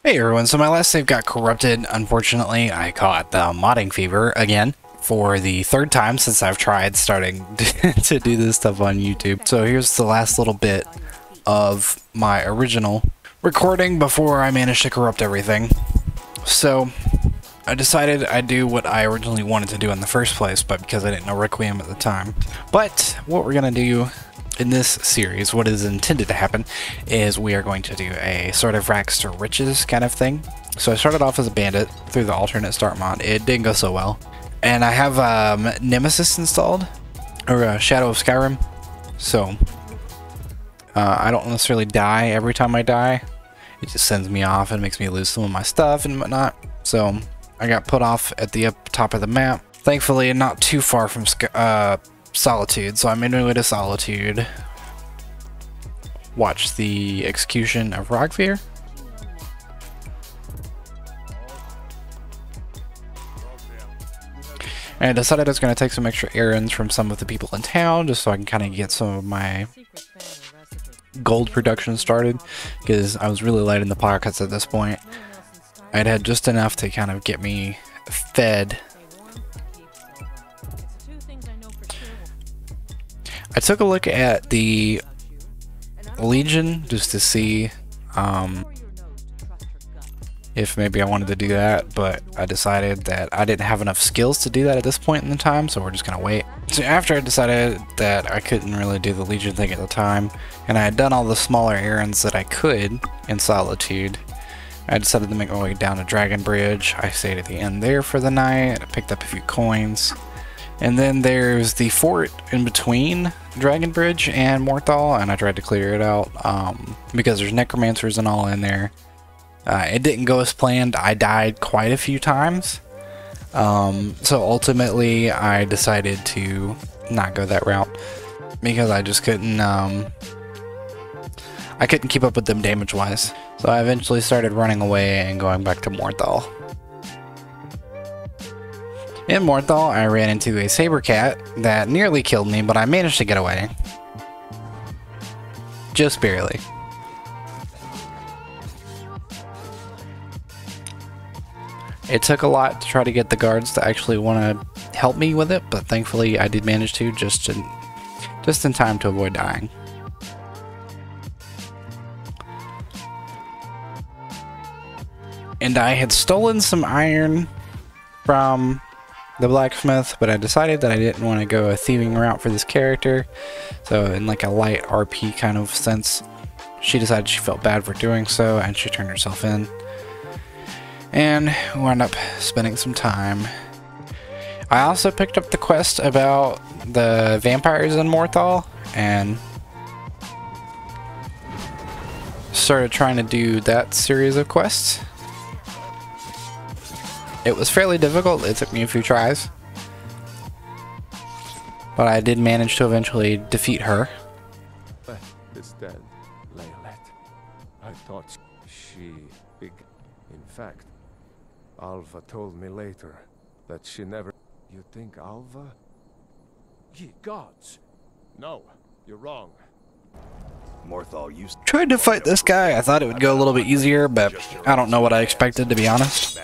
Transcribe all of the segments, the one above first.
Hey everyone, so my last save got corrupted. Unfortunately, I caught the modding fever again for the third time since I've tried starting to do this stuff on YouTube. So here's the last little bit of my original recording before I managed to corrupt everything. So I decided I'd do what I originally wanted to do in the first place, but because I didn't know Requiem at the time. But what we're going to do in this series, what is intended to happen, is we are going to do a sort of rags to riches kind of thing. So I started off as a bandit through the alternate start mod. It didn't go so well. And I have Nemesis installed, or Shadow of Skyrim. So I don't necessarily die every time I die. It just sends me off and makes me lose some of my stuff and whatnot. So I got put off at the top of the map. Thankfully, not too far from Solitude, so I made my way to Solitude. Watch the execution of Rogfear. And I decided I was going to take some extra errands from some of the people in town, just so I can kind of get some of my gold production started, because I was really light in the pockets at this point. I'd had just enough to kind of get me fed. I took a look at the Legion just to see if maybe I wanted to do that, but I decided that I didn't have enough skills to do that at this point in the time, so we're just gonna wait. So after I decided that I couldn't really do the Legion thing at the time, and I had done all the smaller errands that I could in Solitude, I decided to make my way down to Dragon Bridge. I stayed at the end there for the night. I picked up a few coins. And then there's the fort in between Dragon Bridge and Morthal, and I tried to clear it out because there's necromancers and all in there. It didn't go as planned. I died quite a few times. So ultimately I decided to not go that route because I just couldn't I couldn't keep up with them damage wise. So I eventually started running away and going back to Morthal. In Morthal, I ran into a saber cat that nearly killed me, but I managed to get away. Just barely. It took a lot to try to get the guards to actually want to help me with it, but thankfully I did manage to just in time to avoid dying. And I had stolen some iron from the blacksmith, but I decided that I didn't want to go a thieving route for this character. So in like a light RP kind of sense, she decided she felt bad for doing so, and she turned herself in. And we wound up spending some time. I also picked up the quest about the vampires in Morthal and started trying to do that series of quests. It was fairly difficult. It took me a few tries, but I did manage to eventually defeat her. Is dead, Leolette. I thought she big. In fact, Alva told me later that she never. You think Alva? Ye gods! No, you're wrong. Morthal used. Tried to fight this guy. I thought it would go a little bit easier, but I don't know what I expected, to be honest.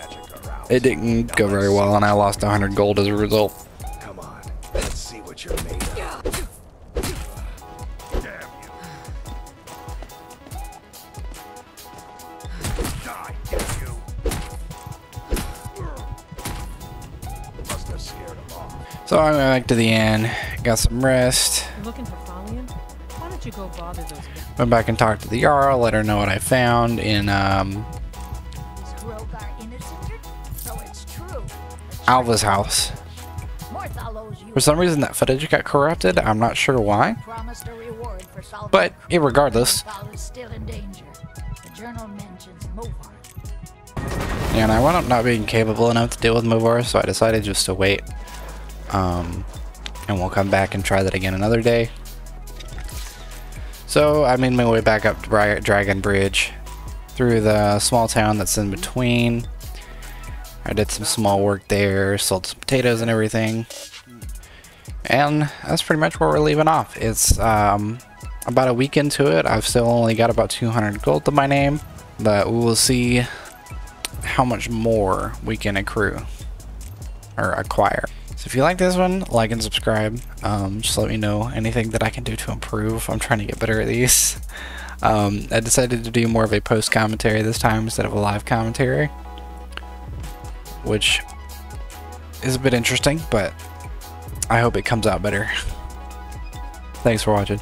It didn't go very well, and I lost 100 gold as a result. Come on, let's see what you're made of. Damn you. Die, damn you. Must have scared him off. So I went back to the inn, got some rest. Looking for Folian? Why don't you go bother those guys? Went back and talked to the Jarl, let her know what I found in Alva's house. For some reason that footage got corrupted. I'm not sure why. But irregardless. And I wound up not being capable enough to deal with Movar, so I decided just to wait. And we'll come back and try that again another day. So I made my way back up to Dragon Bridge through the small town that's in between. I did some small work there, sold some potatoes and everything. And that's pretty much where we're leaving off. It's about a week into it. I've still only got about 200 gold to my name, but we will see how much more we can accrue or acquire. So if you like this one, like and subscribe. Just let me know anything that I can do to improve. I'm trying to get better at these. I decided to do more of a post commentary this time instead of a live commentary, which is a bit interesting, but I hope it comes out better. Thanks for watching.